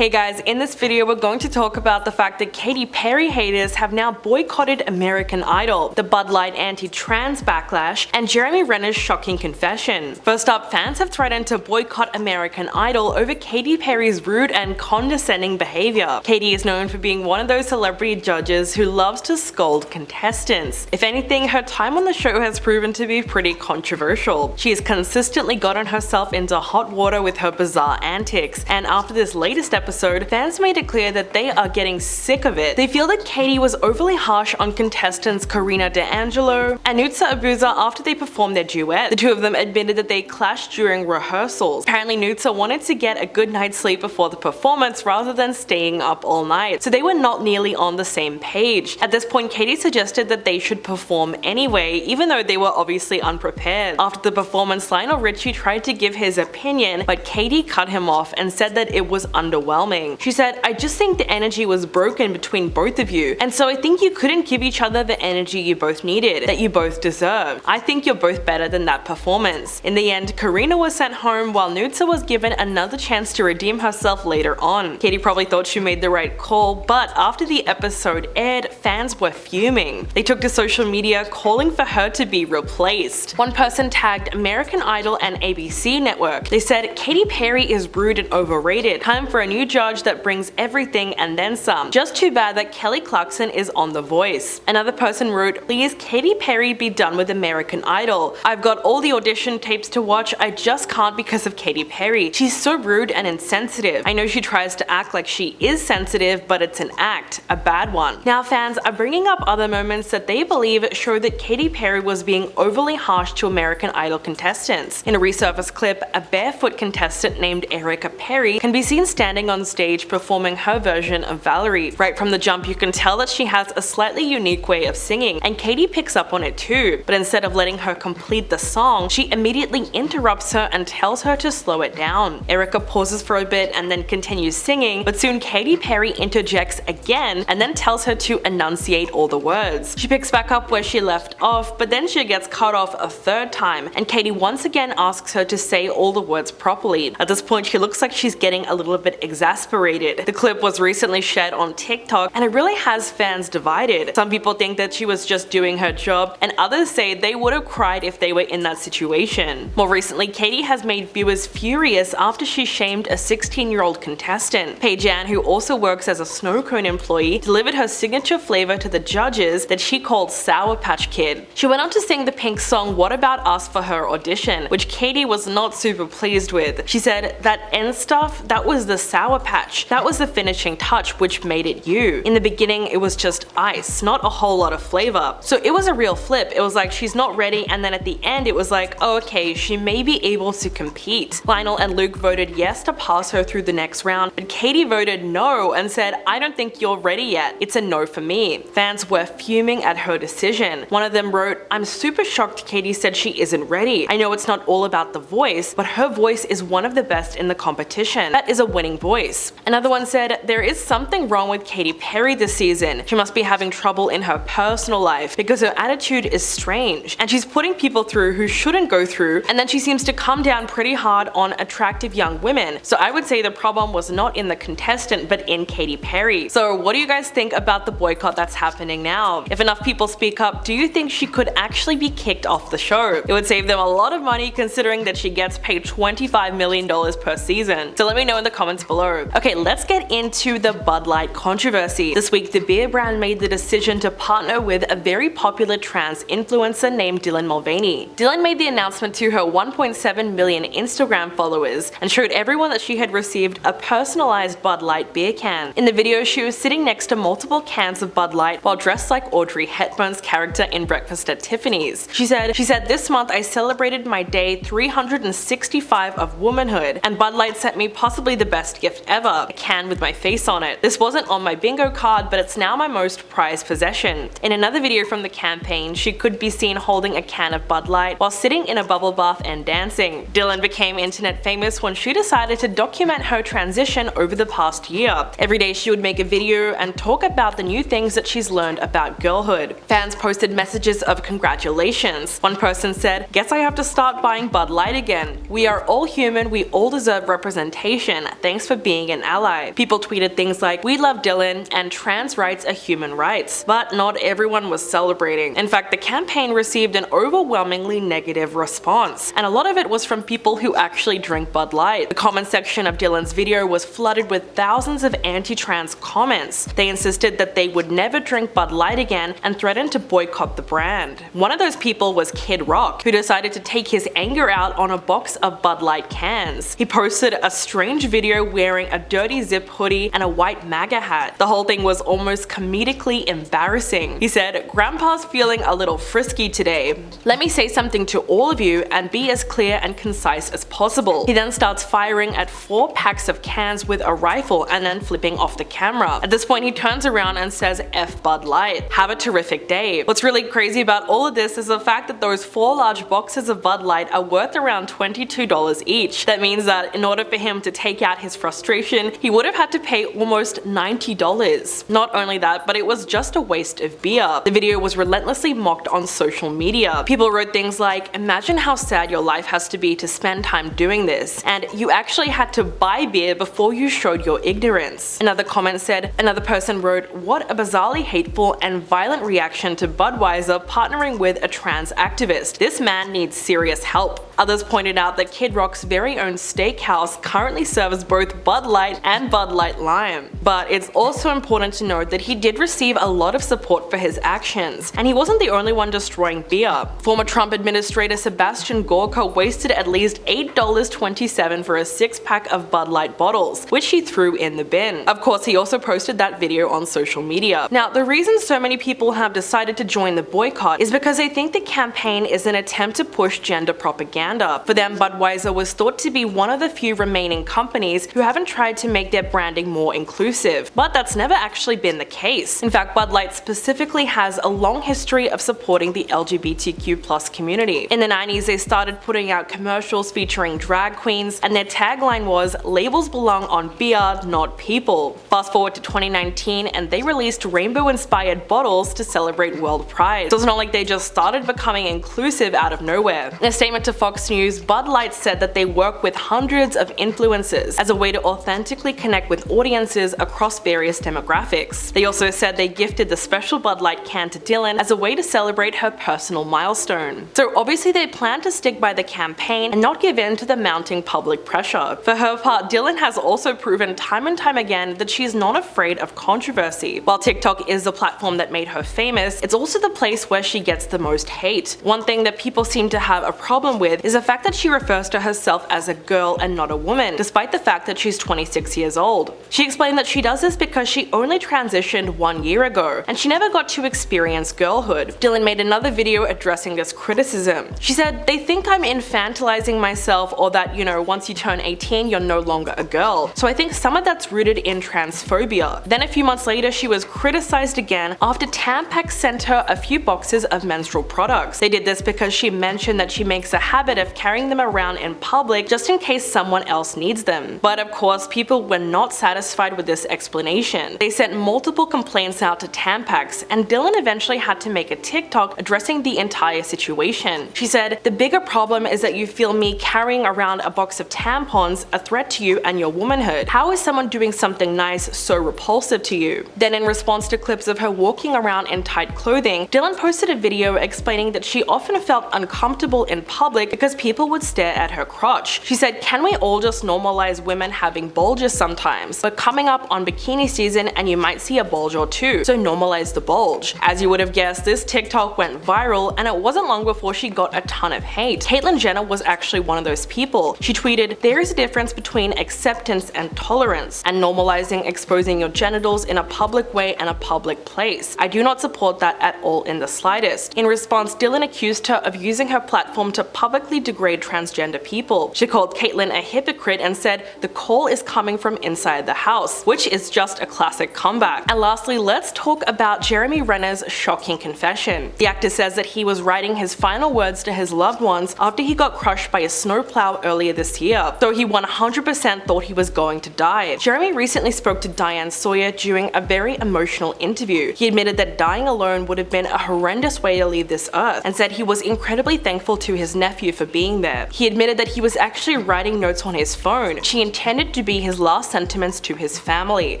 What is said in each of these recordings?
Hey guys, in this video we're going to talk about the fact that Katy Perry haters have now boycotted American Idol, the Bud Light anti-trans backlash, and Jeremy Renner's shocking confession. First up, fans have threatened to boycott American Idol over Katy Perry's rude and condescending behavior. Katy is known for being one of those celebrity judges who loves to scold contestants. If anything, her time on the show has proven to be pretty controversial. She has consistently gotten herself into hot water with her bizarre antics, and after this latest episode, fans made it clear that they are getting sick of it. They feel that Katy was overly harsh on contestants Karina D'Angelo and Nutsa Abuza after they performed their duet. The two of them admitted that they clashed during rehearsals. Apparently Nutsa wanted to get a good night's sleep before the performance rather than staying up all night, so they were not nearly on the same page. At this point, Katy suggested that they should perform anyway, even though they were obviously unprepared. After the performance, Lionel Richie tried to give his opinion, but Katy cut him off and said that it was underwhelming. She said, "I just think the energy was broken between both of you, and so I think you couldn't give each other the energy you both needed, that you both deserved. I think you're both better than that performance." In the end, Karina was sent home while Nutsa was given another chance to redeem herself later on. Katy probably thought she made the right call, but after the episode aired, fans were fuming. They took to social media calling for her to be replaced. One person tagged American Idol and ABC Network. They said, "Katy Perry is rude and overrated. Time for a new judge that brings everything and then some. Just too bad that Kelly Clarkson is on The Voice." Another person wrote, "Please Katy Perry be done with American Idol. I've got all the audition tapes to watch, I just can't because of Katy Perry. She's so rude and insensitive. I know she tries to act like she is sensitive, but it's an act, a bad one." Now fans are bringing up other moments that they believe show that Katy Perry was being overly harsh to American Idol contestants. In a resurfaced clip, a barefoot contestant named Erica Perry can be seen standing on stage performing her version of Valerie. Right from the jump you can tell that she has a slightly unique way of singing, and Katy picks up on it too, but instead of letting her complete the song, she immediately interrupts her and tells her to slow it down. Erica pauses for a bit and then continues singing, but soon Katy Perry interjects again and then tells her to enunciate all the words. She picks back up where she left off, but then she gets cut off a third time, and Katy once again asks her to say all the words properly. At this point she looks like she's getting a little bit exasperated. The clip was recently shared on TikTok and it really has fans divided. Some people think that she was just doing her job, and others say they would have cried if they were in that situation. More recently, Katy has made viewers furious after she shamed a 16-year-old contestant. Paige Ann, who also works as a snow cone employee, delivered her signature flavor to the judges that she called Sour Patch Kid. She went on to sing the Pink song What About Us for her audition, which Katy was not super pleased with. She said, "That end stuff, that was the Sour Patch. That was the finishing touch which made it you. In the beginning it was just ice, not a whole lot of flavor." So it was a real flip. It was like she's not ready, and then at the end it was like, oh okay, she may be able to compete. Lionel and Luke voted yes to pass her through the next round, but Katy voted no and said, "I don't think you're ready yet. It's a no for me." Fans were fuming at her decision. One of them wrote, "I'm super shocked Katy said she isn't ready. I know it's not all about the voice, but her voice is one of the best in the competition. That is a winning voice." Another one said, "There is something wrong with Katy Perry this season. She must be having trouble in her personal life because her attitude is strange, and she's putting people through who shouldn't go through, and then she seems to come down pretty hard on attractive young women. So I would say the problem was not in the contestant but in Katy Perry." So what do you guys think about the boycott that's happening now? If enough people speak up, do you think she could actually be kicked off the show? It would save them a lot of money considering that she gets paid $25 million per season. So let me know in the comments below. Okay, let's get into the Bud Light controversy. This week, the beer brand made the decision to partner with a very popular trans influencer named Dylan Mulvaney. Dylan made the announcement to her 1.7 million Instagram followers and showed everyone that she had received a personalized Bud Light beer can. In the video, she was sitting next to multiple cans of Bud Light while dressed like Audrey Hepburn's character in Breakfast at Tiffany's. She said, "This month I celebrated my day 365 of womanhood, and Bud Light sent me possibly the best gift ever, a can with my face on it. This wasn't on my bingo card, but it's now my most prized possession." In another video from the campaign, she could be seen holding a can of Bud Light while sitting in a bubble bath and dancing. Dylan became internet famous when she decided to document her transition over the past year. Every day she would make a video and talk about the new things that she's learned about girlhood. Fans posted messages of congratulations. One person said, "Guess I have to start buying Bud Light again. We are all human, we all deserve representation. Thanks for being being an ally. People tweeted things like, "We love Dylan," and "Trans rights are human rights." But not everyone was celebrating. In fact, the campaign received an overwhelmingly negative response, and a lot of it was from people who actually drink Bud Light. The comment section of Dylan's video was flooded with thousands of anti-trans comments. They insisted that they would never drink Bud Light again and threatened to boycott the brand. One of those people was Kid Rock, who decided to take his anger out on a box of Bud Light cans. He posted a strange video wearing a dirty zip hoodie and a white MAGA hat. The whole thing was almost comedically embarrassing. He said, "Grandpa's feeling a little frisky today. Let me say something to all of you and be as clear and concise as possible." He then starts firing at 4 packs of cans with a rifle and then flipping off the camera. At this point, he turns around and says, "F Bud Light. Have a terrific day." What's really crazy about all of this is the fact that those 4 large boxes of Bud Light are worth around $22 each. That means that in order for him to take out his frustration, he would have had to pay almost $90. Not only that, but it was just a waste of beer. The video was relentlessly mocked on social media. People wrote things like, "Imagine how sad your life has to be to spend time doing this, and you actually had to buy beer before you showed your ignorance." Another comment said, another person wrote, "What a bizarrely hateful and violent reaction to Budweiser partnering with a trans activist. This man needs serious help." Others pointed out that Kid Rock's very own steakhouse currently serves both Bud Light and Bud Light Lime. But it's also important to note that he did receive a lot of support for his actions, and he wasn't the only one destroying beer. Former Trump Administrator Sebastian Gorka wasted at least $8.27 for a 6-pack of Bud Light bottles, which he threw in the bin. Of course, he also posted that video on social media. Now, the reason so many people have decided to join the boycott is because they think the campaign is an attempt to push gender propaganda. For them, Budweiser was thought to be one of the few remaining companies who haven't tried to make their branding more inclusive. But that's never actually been the case. In fact, Bud Light specifically has a long history of supporting the LGBTQ+ community. In the 90s, they started putting out commercials featuring drag queens, and their tagline was, "Labels belong on beer, not people." Fast forward to 2019, and they released rainbow-inspired bottles to celebrate World Pride. So it's not like they just started becoming inclusive out of nowhere. In a statement to Fox News, Bud Light said that they work with hundreds of influencers as a way to authentically connect with audiences across various demographics. They also said they gifted the special Bud Light can to Dylan as a way to celebrate her personal milestone. So obviously they plan to stick by the campaign and not give in to the mounting public pressure. For her part, Dylan has also proven time and time again that she's not afraid of controversy. While TikTok is the platform that made her famous, it's also the place where she gets the most hate. One thing that people seem to have a problem with is the fact that she refers to herself as a girl and not a woman, despite the fact that she's 26 years old. She explained that she does this because she only transitioned 1 year ago, and she never got to experience girlhood. Dylan made another video addressing this criticism. She said, "They think I'm infantilizing myself, or that, once you turn 18, you're no longer a girl. So I think some of that's rooted in transphobia." Then a few months later, she was criticized again after Tampax sent her a few boxes of menstrual products. They did this because she mentioned that she makes a habit of carrying them around in public just in case someone else needs them. But of course, people were not satisfied with this explanation. They sent multiple complaints out to Tampax, and Dylan eventually had to make a TikTok addressing the entire situation. She said, "The bigger problem is that you feel me carrying around a box of tampons a threat to you and your womanhood. How is someone doing something nice so repulsive to you?" Then in response to clips of her walking around in tight clothing, Dylan posted a video explaining that she often felt uncomfortable in public because people would stare at her crotch. She said, "Can we all just normalize women having bulges sometimes? We're coming up on bikini season and you might see a bulge or two, so normalize the bulge." As you would have guessed, this TikTok went viral, and it wasn't long before she got a ton of hate. Caitlyn Jenner was actually one of those people. She tweeted, "There is a difference between acceptance and tolerance, and normalizing exposing your genitals in a public way and a public place. I do not support that at all in the slightest." In response, Dylan accused her of using her platform to publicly degrade transgender people. She called Caitlyn a hypocrite and said, "The call is coming from inside the house," which is just a classic comeback. And lastly, let's talk about Jeremy Renner's shocking confession. The actor says that he was writing his final words to his loved ones after he got crushed by a snowplow earlier this year, so he 100% thought he was going to die. Jeremy recently spoke to Diane Sawyer during a very emotional interview. He admitted that dying alone would have been a horrendous way to leave this earth, and said he was incredibly thankful to his nephew for for being there. He admitted that he was actually writing notes on his phone, which he intended to be his last sentiments to his family.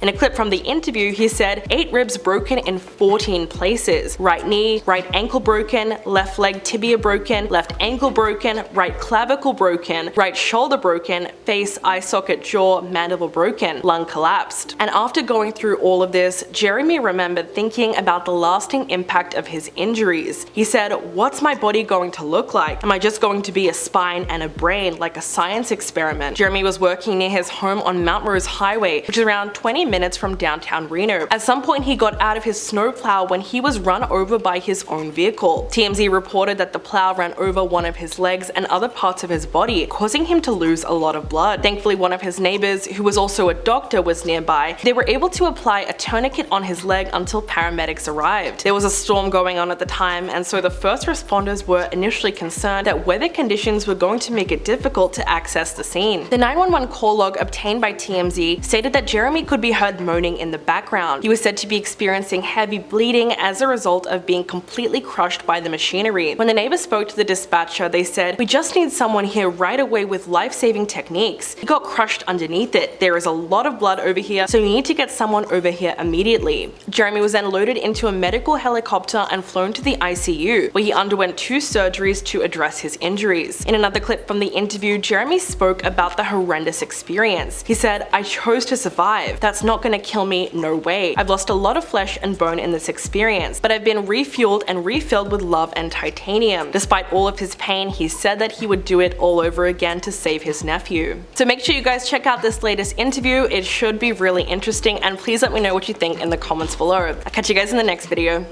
In a clip from the interview, he said, 8 ribs broken in 14 places. Right knee, right ankle broken, left leg tibia broken, left ankle broken, right clavicle broken, right shoulder broken, face, eye socket, jaw, mandible broken, lung collapsed. And after going through all of this, Jeremy remembered thinking about the lasting impact of his injuries. He said, "What's my body going to look like? Am I just going to be a spine and a brain, like a science experiment?" Jeremy was working near his home on Mount Rose Highway, which is around 20 minutes from downtown Reno. At some point, he got out of his snowplow when he was run over by his own vehicle. TMZ reported that the plow ran over one of his legs and other parts of his body, causing him to lose a lot of blood. Thankfully, one of his neighbors, who was also a doctor, was nearby. They were able to apply a tourniquet on his leg until paramedics arrived. There was a storm going on at the time, and so the first responders were initially concerned that weather conditions were going to make it difficult to access the scene. The 911 call log obtained by TMZ stated that Jeremy could be heard moaning in the background. He was said to be experiencing heavy bleeding as a result of being completely crushed by the machinery. When the neighbor spoke to the dispatcher, they said, "We just need someone here right away with life-saving techniques. He got crushed underneath it. There is a lot of blood over here, so we need to get someone over here immediately." Jeremy was then loaded into a medical helicopter and flown to the ICU, where he underwent 2 surgeries to address his injuries. In another clip from the interview, Jeremy spoke about the horrendous experience. He said, "I chose to survive. That's not gonna kill me, no way. I've lost a lot of flesh and bone in this experience, but I've been refueled and refilled with love and titanium." Despite all of his pain, he said that he would do it all over again to save his nephew. So make sure you guys check out this latest interview. It should be really interesting, and please let me know what you think in the comments below. I'll catch you guys in the next video.